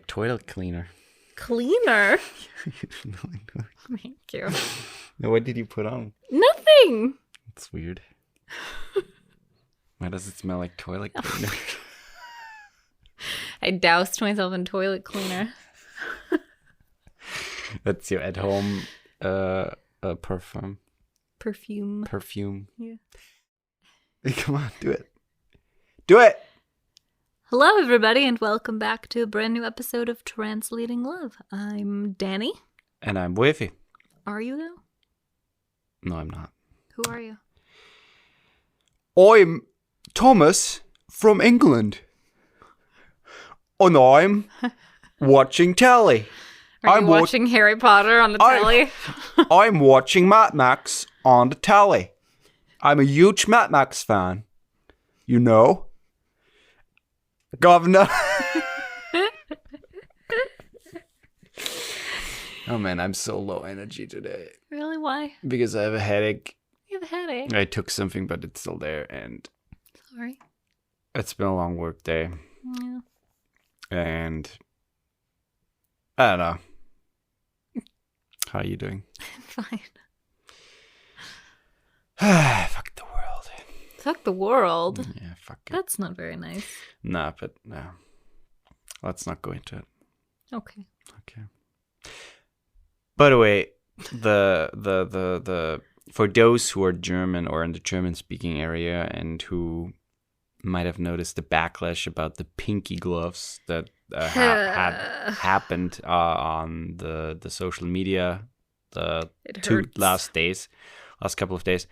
like toilet cleaner. Cleaner? You smell like toilet. Thank you. Now, what did you put on? Nothing. It's weird. Why does it smell like toilet cleaner? I doused myself in toilet cleaner. That's your at-home perfume. Perfume. Yeah. Hey, come on, do it. Do it! Hello, everybody, and welcome back to a brand new episode of Translating Love. I'm Dani. And I'm Woifi. Are you, though? No, I'm not. Who are you? I'm Thomas from England. And I'm watching telly. Are you watching Harry Potter on the telly? I'm watching Mad Max on the telly. I'm a huge Mad Max fan. You know? Governor. Oh man, I'm so low energy today. Really? Why? Because I have a headache. You have a headache? I took something, but it's still there. And Sorry. it's been a long work day. Yeah. And I don't know. How are you doing? I'm fine. Fuck the world. Fuck the world? Yeah, fuck it. That's not very nice. Nah, but no. Let's not go into it. Okay. Okay. By the way, the for those who are German or in the German-speaking area and who might have noticed the backlash about the pinky gloves that had happened on the social media the last couple of days.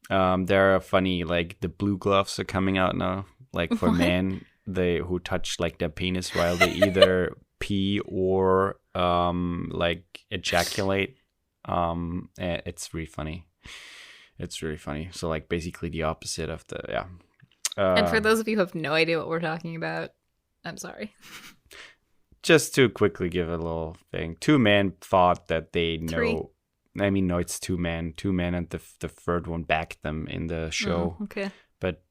There are funny, like the blue gloves are coming out now, like for men who touch like their penis while they either pee or like ejaculate. It's really funny. It's really funny. So like basically the opposite of the and for those of you who have no idea what we're talking about, I'm sorry. Just to quickly give a little thing. Two men thought that they know. Three. I mean, no, it's two men. Two men, and the third one backed them in the show. Oh, okay. But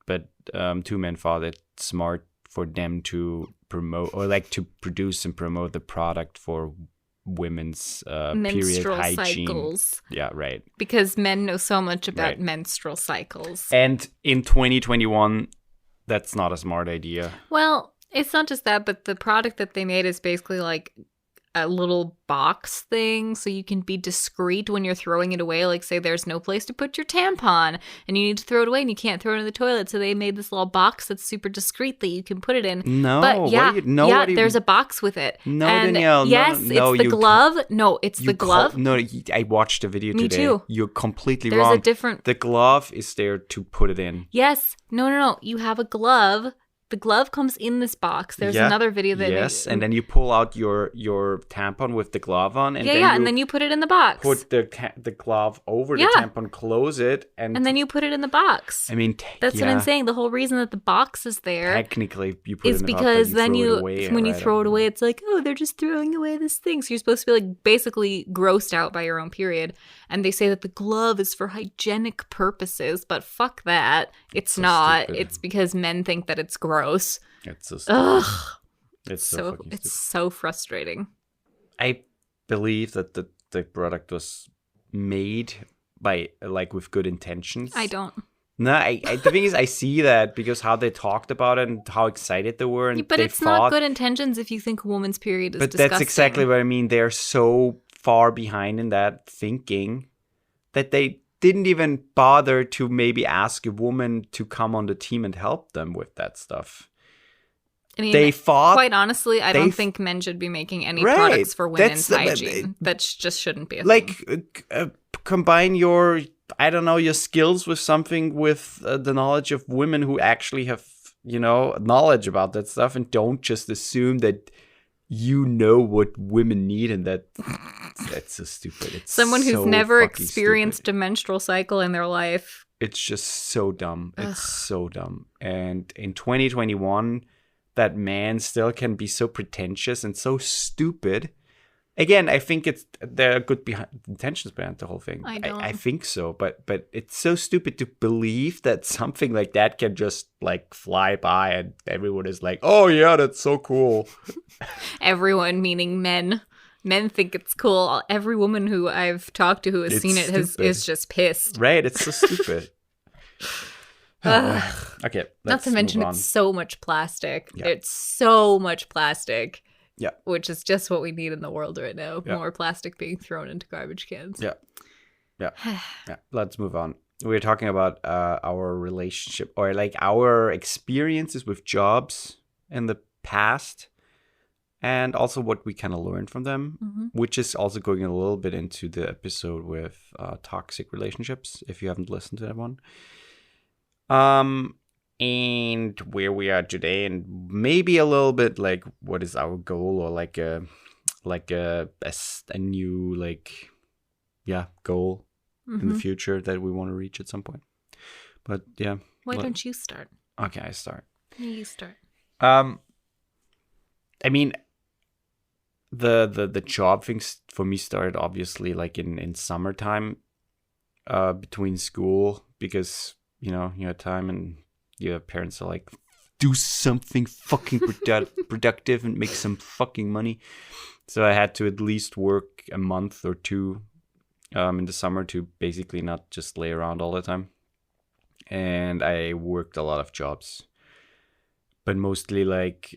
two men thought it smart for them to promote or like to produce and promote the product for women's menstrual period hygiene cycles. Yeah, right. Because men know so much about menstrual cycles. And in 2021, that's not a smart idea. Well, it's not just that, but the product that they made is basically like a little box thing so you can be discreet when you're throwing it away. Like, say there's no place to put your tampon and you need to throw it away and you can't throw it in the toilet. So they made this little box that's super discreet that you can put it in. No, but yeah, there's a box with it. No, and Danielle, yes, no, it's the glove. No, it's the glove. I watched the video today. Me too. You're completely There's wrong. a different. The glove is there to put it in. Yes. No. You have a glove. The glove comes in this box. There's another video that and then you pull out your tampon with the glove on, and and then you put it in the box. Put the glove over the tampon, close it, and then you put it in the box. I mean, that's what I'm saying. The whole reason that the box is there, technically, you put is it in the because box, then when you throw it away, it's like, oh, they're just throwing away this thing. So you're supposed to be like basically grossed out by your own period. And they say that the glove is for hygienic purposes, but fuck that. It's so not. Stupid. It's because men think that it's gross. It's so stupid. Ugh. It's so fucking stupid. It's so frustrating. I believe that the product was made by like with good intentions. I don't. No, the thing is, I see that because how they talked about it and how excited they were, and but it's not good intentions if you think a woman's period is disgusting. But that's exactly what I mean. They're so far behind in that thinking that they didn't even bother to maybe ask a woman to come on the team and help them with that stuff. I mean, quite honestly, I don't think men should be making any products for women's hygiene. That just shouldn't be a thing. Combine your, I don't know, your skills with something with the knowledge of women who actually have, knowledge about that stuff, and don't just assume that you know what women need, and that's so stupid. It's someone who's so never experienced a menstrual cycle in their life. It's just so dumb. Ugh. It's so dumb. And in 2021, that man still can be so pretentious and so stupid again, I think there are good intentions behind the whole thing. I don't. I think so, but it's so stupid to believe that something like that can just like fly by and everyone is like, oh yeah, that's so cool. Everyone, meaning men. Men think it's cool. Every woman who I've talked to who has seen it is just pissed. Right? It's so stupid. Okay. Not to mention it's so much plastic. Yeah. It's so much plastic. Yeah. Which is just what we need in the world right now. Yeah. More plastic being thrown into garbage cans. Yeah. Yeah. Yeah. Let's move on. We're talking about our relationship or like our experiences with jobs in the past and also what we kind of learned from them, which is also going a little bit into the episode with toxic relationships, if you haven't listened to that one. And where we are today, and maybe a little bit like what is our goal, or like a new goal in the future that we want to reach at some point. But yeah, why don't you start? Okay, I start. You start. I mean, the job things for me started obviously like in summertime, between school, because you had time and your parents are like, do something fucking productive and make some fucking money. So I had to at least work a month or two in the summer to basically not just lay around all the time. And I worked a lot of jobs, but mostly like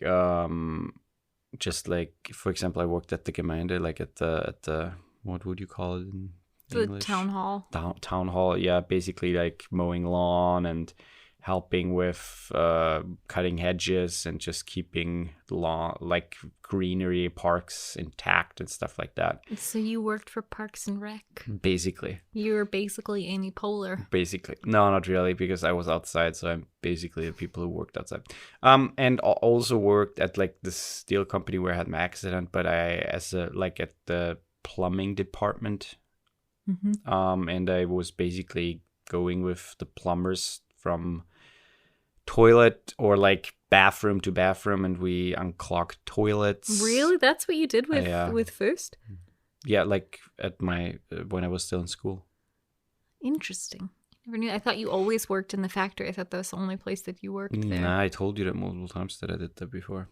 just like, for example, I worked at the Gemeinde, like at the what would you call it in English? The town hall. Town hall, yeah, basically like mowing lawn and helping with cutting hedges and just keeping lawn, like greenery, parks intact and stuff like that. So you worked for Parks and Rec? Basically. You were basically Amy Poehler. Basically. No, not really, because I was outside, so I'm basically the people who worked outside. And also worked at like the steel company where I had my accident, but at the plumbing department. And I was basically going with the plumbers from toilet or like bathroom to bathroom, and we unclogged toilets. Really? That's what you did with First? Yeah, like at when I was still in school. Interesting. Never knew. I thought you always worked in the factory. I thought that was the only place that you worked there. Nah, I told you that multiple times that I did that before.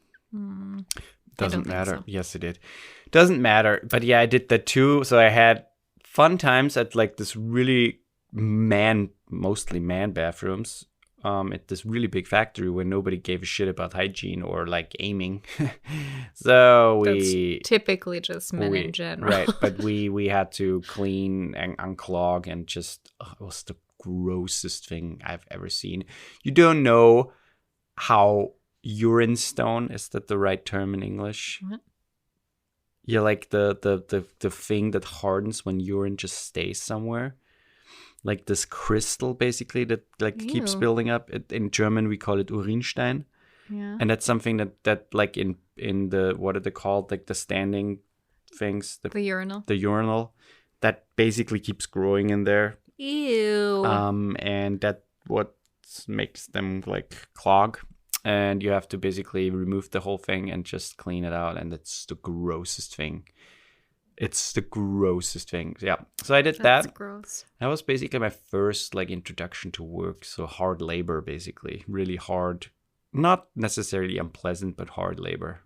Doesn't matter. So. Yes, it did. Doesn't matter. But yeah, I did that too. So I had fun times at like this really mostly man bathrooms at this really big factory where nobody gave a shit about hygiene or like aiming. So That's typically just men in general. Right, but we had to clean and unclog, and just it was the grossest thing I've ever seen. You don't know how urine stone, is that the right term in English? What? Yeah, like the thing that hardens when urine just stays somewhere. Like this crystal, basically, that like keeps building up. In German, we call it Urinstein. Yeah. And that's something that like in the, what are they called? Like the standing things. The urinal. The urinal. That basically keeps growing in there. Ew. And that what makes them like clog. And you have to basically remove the whole thing and just clean it out. And it's the grossest thing. It's the grossest thing. Yeah. So I did that. That's gross. That was basically my first like introduction to work. So hard labor, basically. Really hard. Not necessarily unpleasant, but hard labor.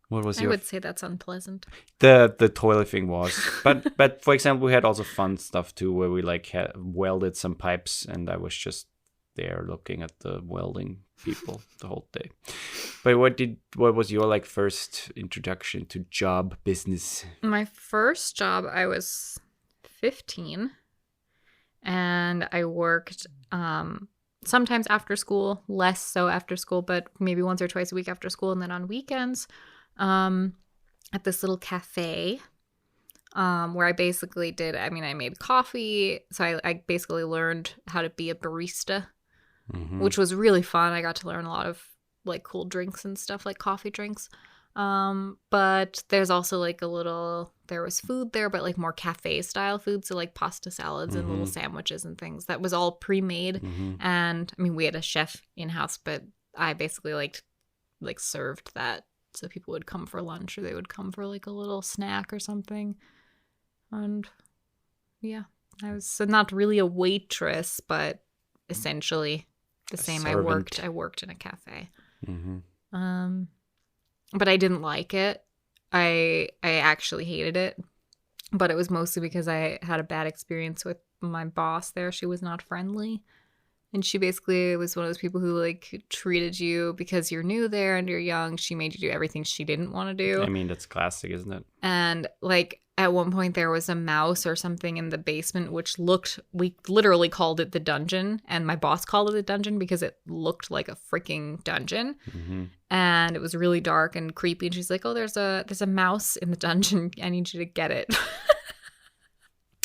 What was I would say that's unpleasant. The toilet thing was. But for example, we had also fun stuff too, where we like welded some pipes, and I was just there looking at the welding people the whole day. But what was your like first introduction to job business? My first job, I was 15, and I worked sometimes after school, less so after school, but maybe once or twice a week after school, and then on weekends at this little cafe where I basically I made coffee, so I basically learned how to be a barista. Which was really fun. I got to learn a lot of like cool drinks and stuff, like coffee drinks. But there's also like there was food there, but like more cafe style food. So like pasta salads and little sandwiches and things that was all pre-made. And I mean, we had a chef in-house, but I basically like served that So people would come for lunch or they would come for like a little snack or something. And yeah, I was not really a waitress, but essentially the same. I worked in a cafe. But I didn't like it. I actually hated it. But it was mostly because I had a bad experience with my boss there. She was not friendly. And she basically was one of those people who like treated you because you're new there and you're young. She made you do everything she didn't want to do. I mean, that's classic, isn't it? And like at one point there was a mouse or something in the basement, which we literally called it the dungeon. And my boss called it the dungeon because it looked like a freaking dungeon. And it was really dark and creepy. And she's like, oh, there's a mouse in the dungeon. I need you to get it.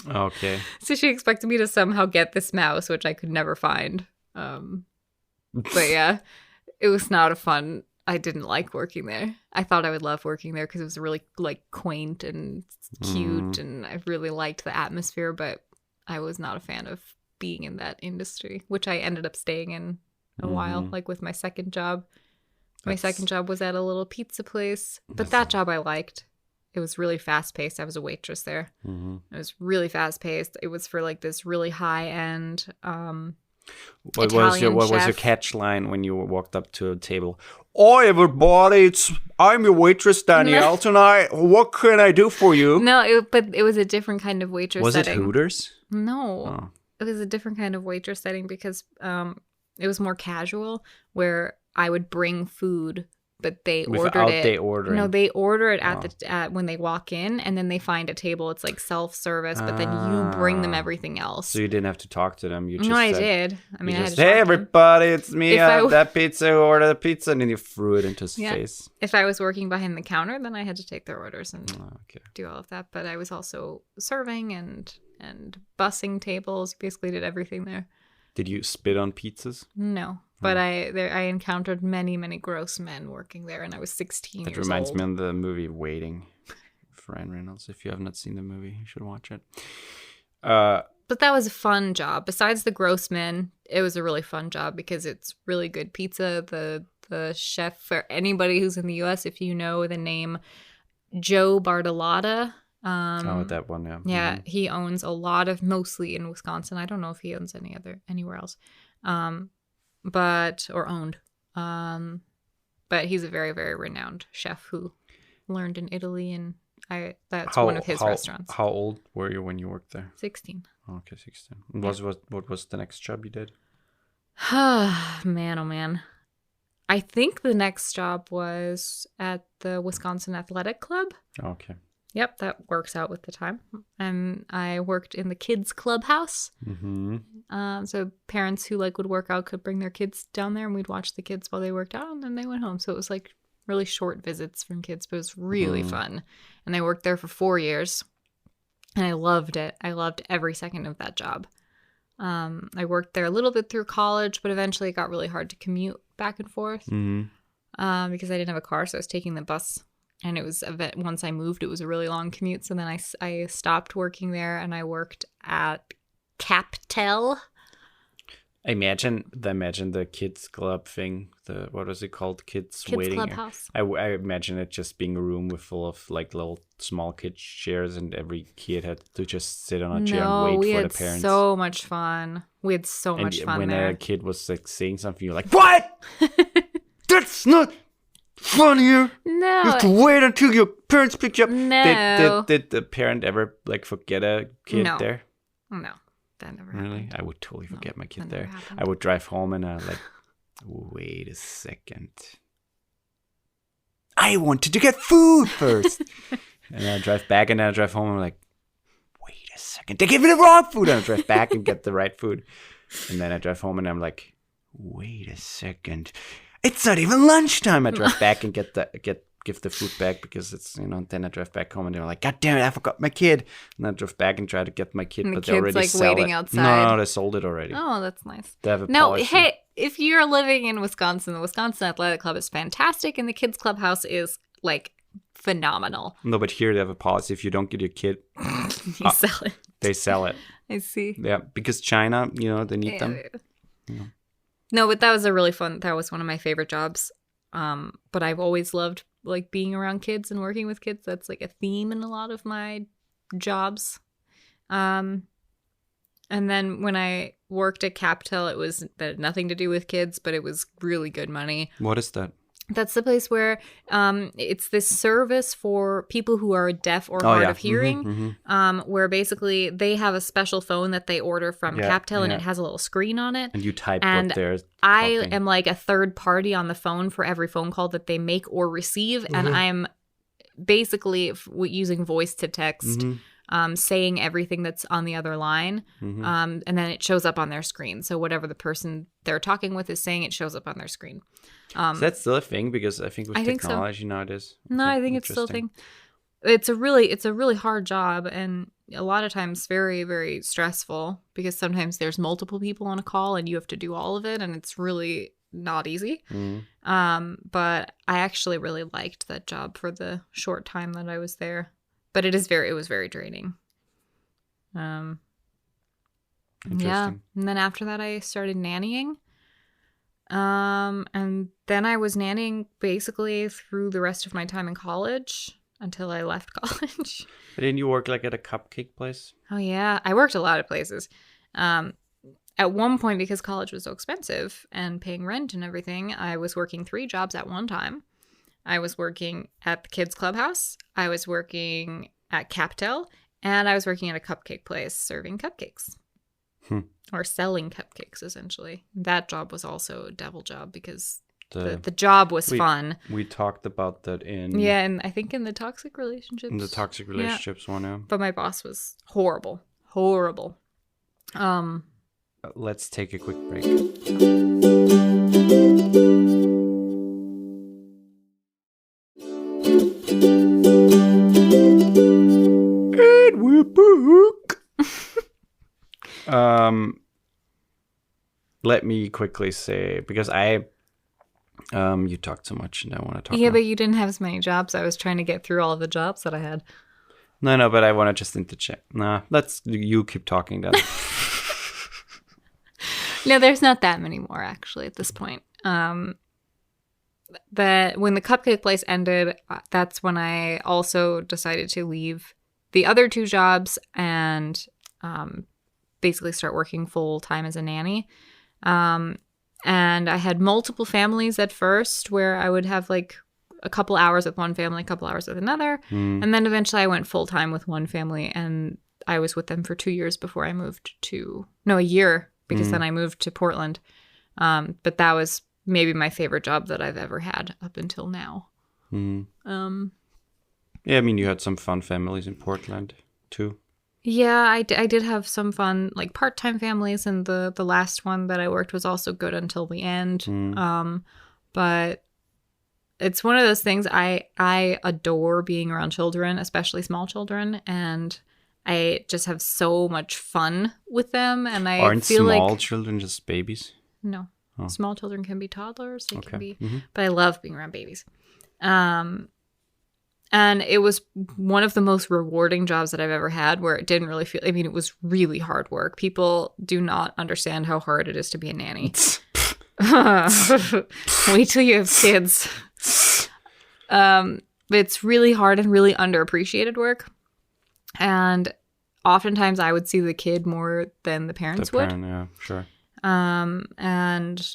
Okay. So she expected me to somehow get this mouse, which I could never find. But yeah, it was not a fun. I didn't like working there. I thought I would love working there because it was really like quaint and cute, and I really liked the atmosphere. But I was not a fan of being in that industry, which I ended up staying in a while, like with my second job. My second job was at a little pizza place, but that job I liked. It was really fast-paced. I was a waitress there. It was really fast-paced. It was for like this really high-end What was your catch line when you walked up to a table? Oh, everybody, I'm your waitress, Danielle, tonight. What can I do for you? No, but it was a different kind of waitress setting. Was it Hooters? No. It was a different kind of waitress setting because it was more casual, where I would bring food, but they ordered it. They ordering. No, they order it at when they walk in, and then they find a table. It's like self-service, but then you bring them everything else. So you didn't have to talk to them. You just I did. I mean, I had to hey, everybody, it's me. That pizza, order the pizza, and then you threw it into his face. If I was working behind the counter, then I had to take their orders and do all of that. But I was also serving and bussing tables. Basically, did everything there. Did you spit on pizzas? No. But I encountered many, many gross men working there, and I was 16 years old. That reminds me of the movie Waiting, with Ryan Reynolds. If you have not seen the movie, you should watch it. But that was a fun job. Besides the gross men, it was a really fun job because it's really good pizza. The chef, for anybody who's in the U.S., if you know the name Joe Bartolotta. That one, yeah. Yeah, he owns a lot of, mostly in Wisconsin. I don't know if he owns anywhere else. But he's a very, very renowned chef who learned in Italy, and that's one of his restaurants. How old were you when you worked there? 16. Okay, 16. What was the next job you did? Man, oh man. I think the next job was at the Wisconsin Athletic Club. Okay. Yep, that works out with the time. And I worked in the kids' clubhouse. So parents who would work out could bring their kids down there, and we'd watch the kids while they worked out, and then they went home. So it was like really short visits from kids, but it was really fun. And I worked there for 4 years, and I loved it. I loved every second of that job. I worked there a little bit through college, but eventually it got really hard to commute back and forth because I didn't have a car, so I was taking the bus. And it was once I moved, it was a really long commute. So then I stopped working there, and I worked at Captel. Imagine the kids club thing. What was it called? Kids waiting. Clubhouse. I imagine it just being a room with full of like little small kids chairs, and every kid had to just sit on a chair and wait for the parents. We had so much fun. We had so much fun when there. a kid was like saying something, you're like, What? That's not fun here. No. You have to wait until your parents pick you up. No. Did the parent ever forget a kid there? No. That never happened. Really? I would totally forget my kid there. Happened. I would drive home and wait a second. I wanted to get food first. And I drive back, and then I drive home, and I'm like, wait a second. They gave me the wrong food. And I drive back and get the right food. And then I drive home, and I'm like, wait a second. It's not even lunchtime. I drive back and give the food back because it's, then I drive back home, and they're like, God damn it, I forgot my kid. And I drove back and tried to get my kid, but they already sell waiting it. outside. No, they sold it already. Oh, that's nice. They have a policy. Hey, if you're living in Wisconsin, the Wisconsin Athletic Club is fantastic, and the kids clubhouse is phenomenal. No, but here they have a policy. If you don't get your kid, you sell it. They sell it. I see. Yeah, because China, they need them. No, but that was that was one of my favorite jobs. But I've always loved like being around kids and working with kids. That's like a theme in a lot of my jobs. And then when I worked at Captel, that had nothing to do with kids, but it was really good money. What is that? That's the place where it's this service for people who are deaf or hard of hearing, where basically they have a special phone that they order from Captel, and it has a little screen on it. And you type and what they're talking. I am like a third party on the phone for every phone call that they make or receive, and I'm basically using voice to text, saying everything that's on the other line, and then it shows up on their screen. So whatever the person they're talking with is saying, it shows up on their screen. Is that still a thing? Because I think with technology now it is. No, I think it's still a thing. It's a really hard job, and a lot of times very, very stressful, because sometimes there's multiple people on a call and you have to do all of it, and it's really not easy. But I actually really liked that job for the short time that I was there. But it was very draining. Yeah. And then after that I started nannying. And then I was nannying basically through the rest of my time in college until I left college. But didn't you work like at a cupcake place? Oh yeah, I worked a lot of places. At one point, because college was so expensive and paying rent and everything, I was working 3 jobs at one time. I was working at the kids' clubhouse, I was working at Captel, and I was working at a cupcake place serving cupcakes. Or selling cupcakes, essentially. That job was also a devil job, because the job was fun. We talked about that in... Yeah, and I think in the toxic relationships. In the toxic relationships one, yeah. But my boss was horrible. Horrible. Let's take a quick break. And we're back. Let me quickly say, because you talked so much and I want to talk. Yeah, but you didn't have as many jobs. I was trying to get through all of the jobs that I had. No, but I want to just interject. Nah, you keep talking then. No, there's not that many more actually at this point. That when the cupcake place ended, that's when I also decided to leave the other 2 jobs and basically start working full time as a nanny. And I had multiple families at first, where I would have like a couple hours with one family, a couple hours with another. And then eventually I went full time with one family, and I was with them for 2 years before I moved a year, because then I moved to Portland. But that was maybe my favorite job that I've ever had up until now. Yeah, I mean, you had some fun families in Portland too. Yeah, I did have some fun, like, part-time families, and the last one that I worked was also good until the end. But it's one of those things, I adore being around children, especially small children, and I just have so much fun with them, and I Aren't feel like... small children just babies? No. Oh. Small children can be toddlers, they can be... Mm-hmm. But I love being around babies. And it was one of the most rewarding jobs that I've ever had, where it didn't really feel... I mean, it was really hard work. People do not understand how hard it is to be a nanny. Wait till you have kids. It's really hard and really underappreciated work. And oftentimes I would see the kid more than the parents would. Yeah, sure. And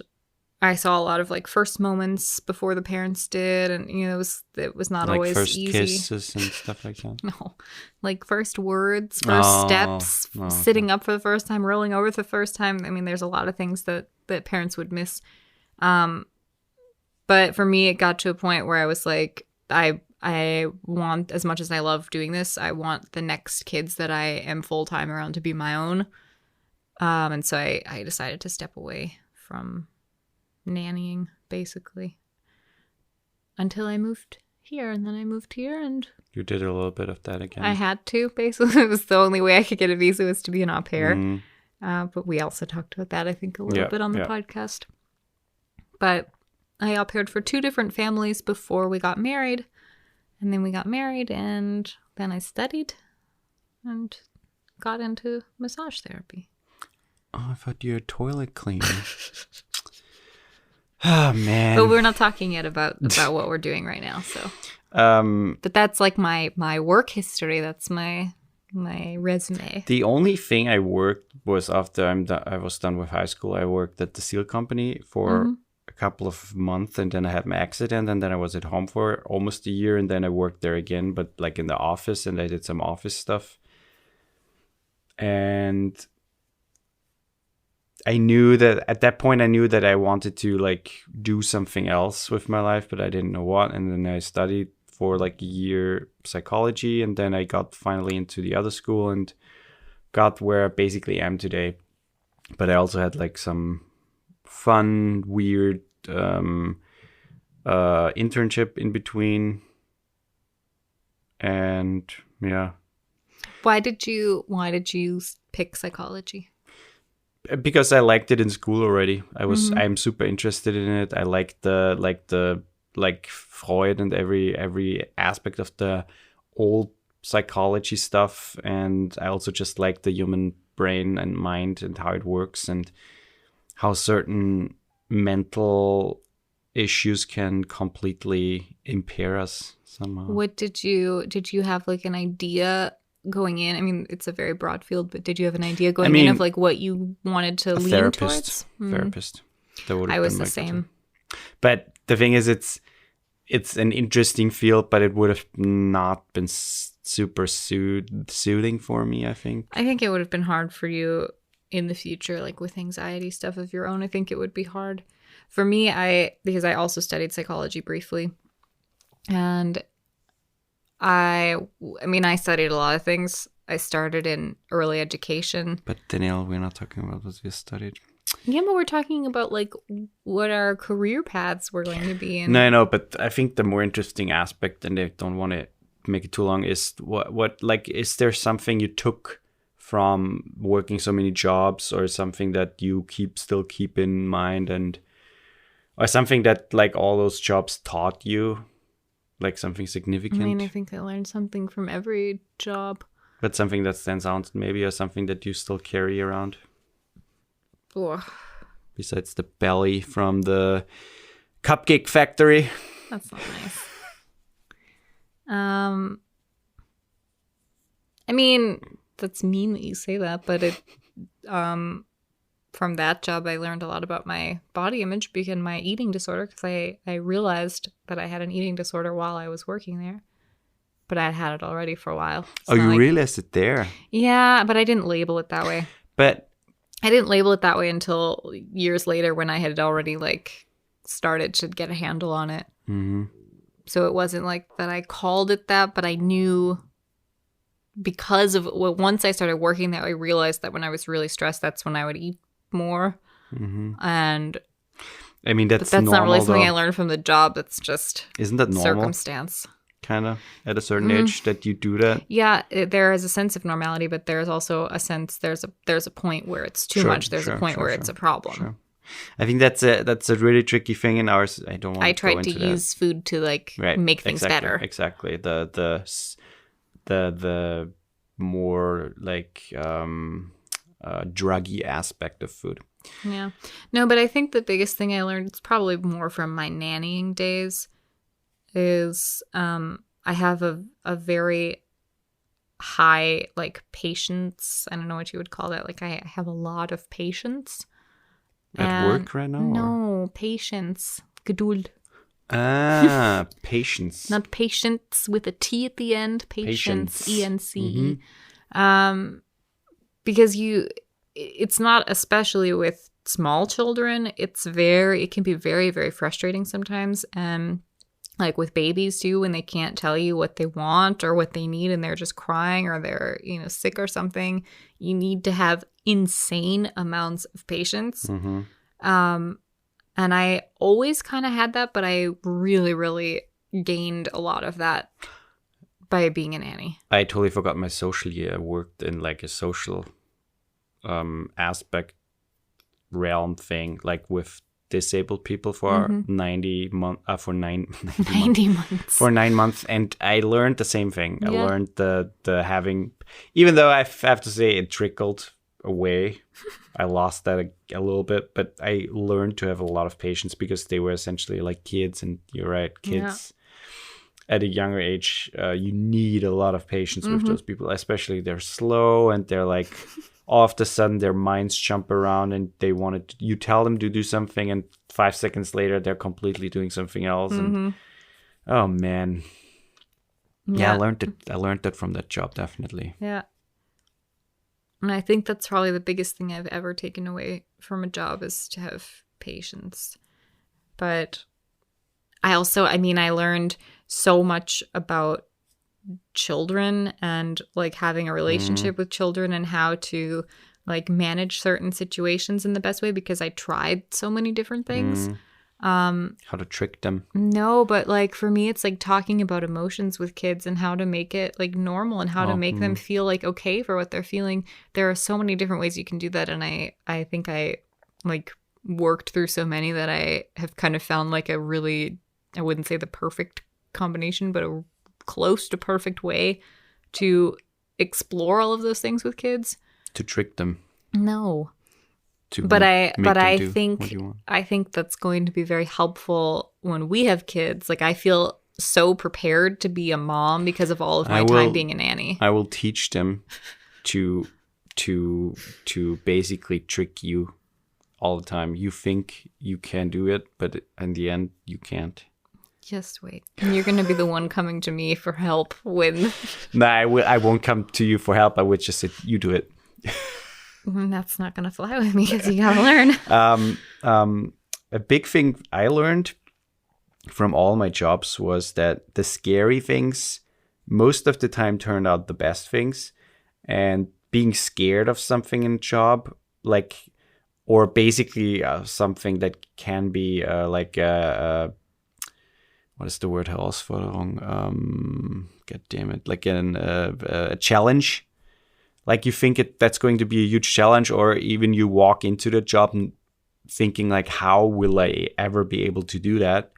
I saw a lot of like first moments before the parents did, and you know, it was not like always first easy. Kisses and stuff like that. No, like first words, first steps, sitting up for the first time, rolling over for the first time. I mean, there's a lot of things that parents would miss. But for me, it got to a point where I was like, I want, as much as I love doing this, I want the next kids that I am full time around to be my own. And so I decided to step away from nannying, basically, until I moved here. And then I moved here, and you did a little bit of that again. I had to, basically. It was the only way I could get a visa, was to be an au pair. But we also talked about that, I think, a little bit on the podcast. But I au paired for 2 different families before we got married. And then we got married, and then I studied and got into massage therapy. Oh, I thought you were a toilet cleaner. Oh man. But we're not talking yet about what we're doing right now. So, but that's like my work history. That's my resume. The only thing I worked was after I was done with high school. I worked at the seal company for a couple of months, and then I had my accident, and then I was at home for almost a year, and then I worked there again, but like in the office, and I did some office stuff. And I knew that at that point, I knew that I wanted to like do something else with my life, but I didn't know what. And then I studied for like a year psychology, and then I got finally into the other school and got where I basically am today. But I also had like some fun, weird internship in between. And yeah. Why did you pick psychology? Because I liked it in school already. I'm super interested in it. I like the Freud and every aspect of the old psychology stuff, and I also just like the human brain and mind and how it works and how certain mental issues can completely impair us somehow. What did you have like an idea going in? I mean, it's a very broad field, but did you have an idea going in of like what you wanted to lean towards? Therapist. That would have I was been the my same. go-to. But the thing is, it's an interesting field, but it would have not been super soothing for me, I think. I think it would have been hard for you in the future, like with anxiety stuff of your own. I think it would be hard. For me, because I also studied psychology briefly, and I studied a lot of things. I started in early education. But Danielle, we're not talking about what we studied. Yeah, but we're talking about like what our career paths were going to be. And No, I know, but I think the more interesting aspect, and I don't want to make it too long, is what like, is there something you took from working so many jobs, or something that you still keep in mind, or something that like all those jobs taught you? Like something significant? I mean, I think I learned something from every job. But something that stands out maybe, or something that you still carry around? Ugh. Besides the belly from the cupcake factory. That's not nice. I mean, that's mean that you say that, but it from that job, I learned a lot about my body image and my eating disorder, because I realized that I had an eating disorder while I was working there. But I had it already for a while. Oh, you realized it there? Yeah, but I didn't label it that way. But I didn't label it that way until years later, when I had already like started to get a handle on it. Mm-hmm. So it wasn't like that I called it that, but I knew, because of once I started working there, I realized that when I was really stressed, that's when I would eat more. Mm-hmm. And I mean, that's normal, not really something though. I learned from the job. That's just isn't that normal? Circumstance. Kind of at a certain age that you do that. Yeah, there is a sense of normality, but there's also a sense there's a point where it's too much. There's a point where it's a problem. Sure. I think that's a really tricky thing in ours. I don't want. I tried to use food to like make things better. Exactly. The more like druggy aspect of food. Yeah. No, but I think the biggest thing I learned, it's probably more from my nannying days, is I have a very high like patience. I don't know what you would call that. Like I have a lot of patience. At work right now? No, patience. Geduld. Ah, patience. Not patience with a T at the end. Patience. E-N-C-E. Mm-hmm. Because it's not, especially with small children, it can be very, very frustrating sometimes. Like with babies too, when they can't tell you what they want or what they need, and they're just crying, or they're sick or something, you need to have insane amounts of patience. Mm-hmm. And I always kind of had that, but I really, really gained a lot of that by being a nanny. I totally forgot my social year. I worked in like a social aspect realm thing, like with disabled people for 90 months, for 9 months. For 9 months, and I learned the same thing. I learned the having, even though I have to say it trickled away. I lost that a little bit, but I learned to have a lot of patience because they were essentially like kids, and you're right, kids at a younger age, you need a lot of patience with those people, especially they're slow and they're like all of a sudden their minds jump around and they want to, you tell them to do something and 5 seconds later they're completely doing something else. And oh man. Yeah, I learned that from that job, definitely. Yeah. And I think that's probably the biggest thing I've ever taken away from a job is to have patience. But I learned so much about children and like having a relationship with children and how to like manage certain situations in the best way because I tried so many different things. How to trick them. No, but like for me, it's like talking about emotions with kids and how to make it like normal and how to make them feel like okay for what they're feeling. There are so many different ways you can do that. And I think I like worked through so many that I have kind of found like a really, I wouldn't say the perfect combination, but a close to perfect way to explore all of those things with kids. To trick them. No. But I think that's going to be very helpful when we have kids. Like I feel so prepared to be a mom because of all of my time being a nanny. I will teach them to basically trick you all the time. You think you can do it, but in the end you can't. Just wait. You're going to be the one coming to me for help when... No, I won't come to you for help. I would just say, you do it. That's not going to fly with me because you got to learn. A big thing I learned from all my jobs was that the scary things most of the time turned out the best things. And being scared of something in a job, like, or basically something that can be like what is the word? Herausforderung? God damn it! Like a challenge. Like you think that's going to be a huge challenge, or even you walk into the job thinking like, how will I ever be able to do that?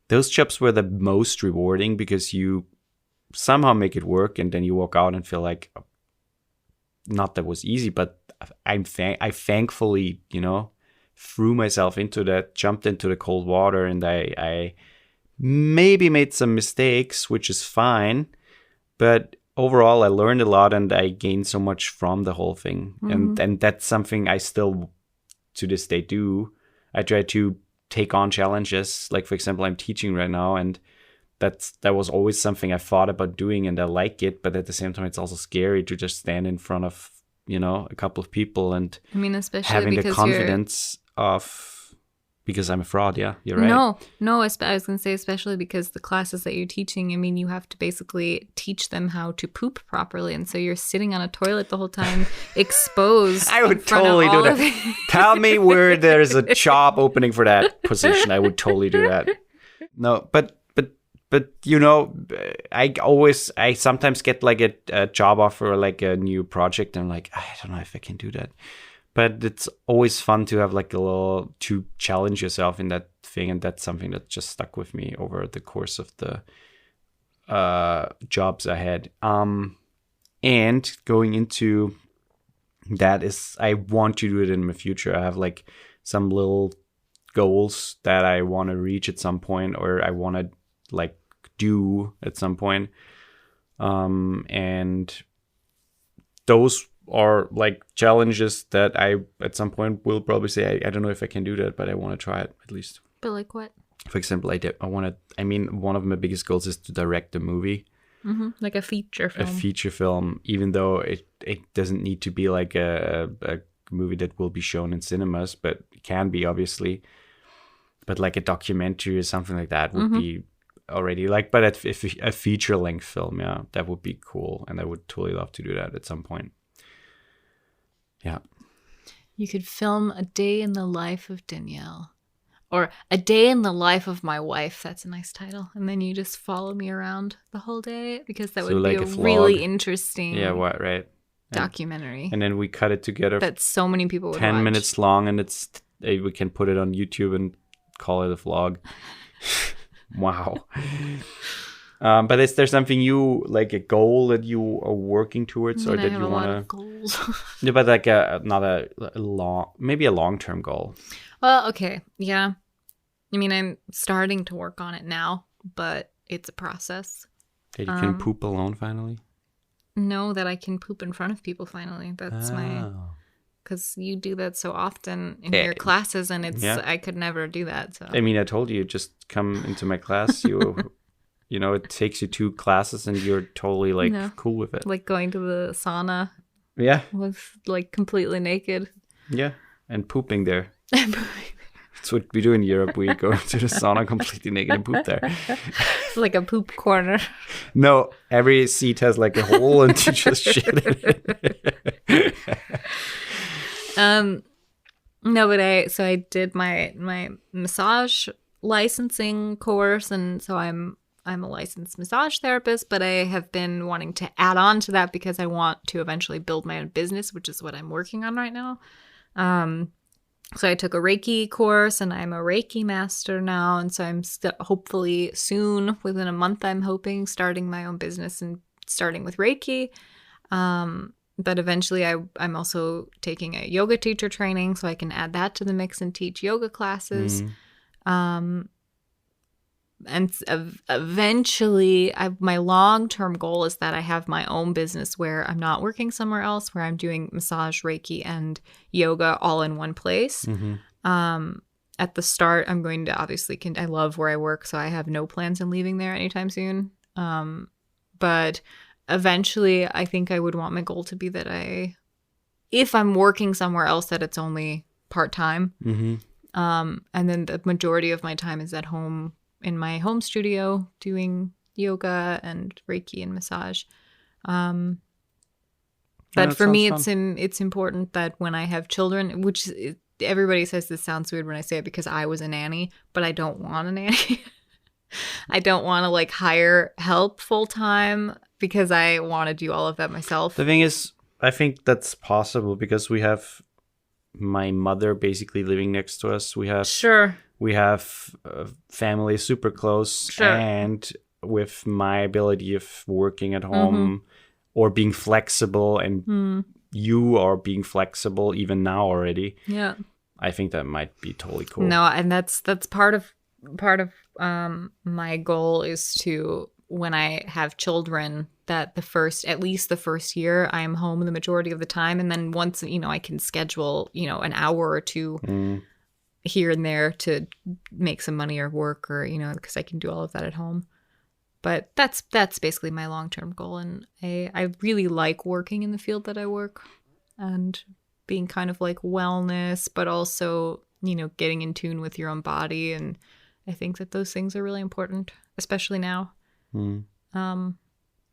Those jobs were the most rewarding because you somehow make it work, and then you walk out and feel like, not that was easy, but I thankfully, threw myself into that, jumped into the cold water, and I maybe made some mistakes, which is fine, but overall I learned a lot and I gained so much from the whole thing. And that's something I still to this day do. I try to take on challenges. Like for example, I'm teaching right now, and that was always something I thought about doing, and I like it, but at the same time it's also scary to just stand in front of a couple of people and especially having the confidence of, because I'm a fraud. Yeah, you're right. No, I was going to say especially because the classes that you're teaching, you have to basically teach them how to poop properly. And so you're sitting on a toilet the whole time, exposed. I would totally do that. Tell me where there's a job opening for that position. I would totally do that. No, but I sometimes get like a job offer or like a new project. And I'm like, I don't know if I can do that. But it's always fun to have like to challenge yourself in that thing. And that's something that just stuck with me over the course of the jobs I had. And going into that is, I want to do it in the future. I have like some little goals that I want to reach at some point, or I want to like do at some point. And those are like challenges that I at some point will probably say I don't know if I can do that, but I want to try it at least. But like what? For example, one of my biggest goals is to direct a movie. Like a feature film. A feature film, even though it doesn't need to be like a movie that will be shown in cinemas, but it can be obviously. But like a documentary or something like that would be already like, but if a feature length film, yeah, that would be cool, and I would totally love to do that at some point. Yeah. You could film a day in the life of Danielle, or a day in the life of my wife. That's a nice title. And then you just follow me around the whole day, because that would be a really interesting documentary. And then we cut it together. That so many people would 10 watch. minutes long, and we can put it on YouTube and call it a vlog. Wow. But is there something you like, a goal that you are working towards, or I that have you a lot want of goals. to? But like not a long, maybe a long-term goal. Well, okay, yeah. I mean, I'm starting to work on it now, but it's a process. That you can poop alone finally. Know that I can poop in front of people finally. That's my, Oh. because you do that so often in your classes, and it's I could never do that. So I mean, I told you, just come into my class. You know, it takes you 2 classes, and you're totally like cool with it. like going to the sauna Yeah, with like completely naked. yeah, and pooping there. That's what we do in Europe. We go to the sauna completely naked and poop there. It's like a poop corner. No, every seat has like a hole, and you just shit in it. No, but I did my massage licensing course, and so I'm a licensed massage therapist, but I have been wanting to add on to that because I want to eventually build my own business, which is what I'm working on right now. So I took a Reiki course, and I'm a Reiki master now, and so I'm hopefully soon, within a month, I'm hoping, starting my own business and starting with Reiki. But eventually I'm also taking a yoga teacher training, so I can add that to the mix and teach yoga classes. And eventually, my long-term goal is that I have my own business where I'm not working somewhere else, where I'm doing massage, Reiki, and yoga all in one place. At the start, I'm going to obviously, I love where I work, so I have no plans on leaving there anytime soon. But eventually, I think I would want my goal to be that if I'm working somewhere else, that it's only part-time. And then the majority of my time is at home in my home studio doing yoga and Reiki and massage. But for me, it's important that when I have children, which everybody says this sounds weird when I say it because I was a nanny, but I don't want a nanny. I don't want to like hire help full time because I want to do all of that myself. The thing is, I think that's possible because we have my mother basically living next to us. We have family super close, and with my ability of working at home or being flexible, and you are being flexible even now already. Yeah, I think that might be totally cool. No, and that's part of my goal is to, when I have children, that at least the first year I'm home the majority of the time, and then once I can schedule an hour or two here and there to make some money or work, or because I can do all of that at home. But that's basically my long-term goal, and I really like working in the field that I work and being kind of like wellness, but also getting in tune with your own body, and I think that those things are really important, especially now. That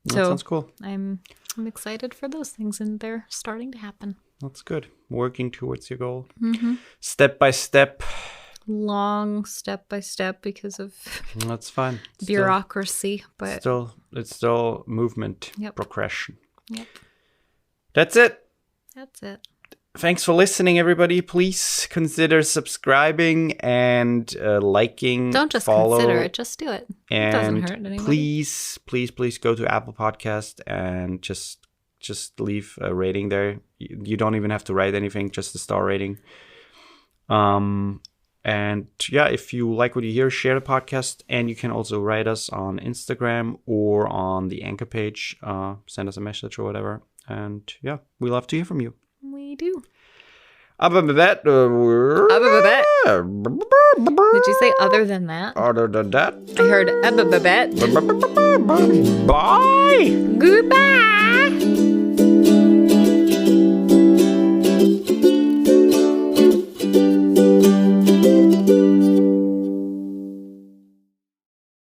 sounds cool. I'm excited for those things, and they're starting to happen. That's good. Working towards your goal. Step by step. Long step by step because of that's fine. Bureaucracy, but it's still movement, Yep. progression. Yep. That's it. That's it. Thanks for listening, everybody. Please consider subscribing and liking. Don't just consider it, just do it. It doesn't hurt anybody. Please go to Apple Podcast and just leave a rating there. You don't even have to write anything, just a star rating. And yeah, if you like what you hear, share the podcast, and you can also write us on Instagram or on the Anchor page. Send us a message or whatever. And yeah, we love to hear from you. We do. Other than that, Did you say other than that? Other than that, I heard bye. Goodbye.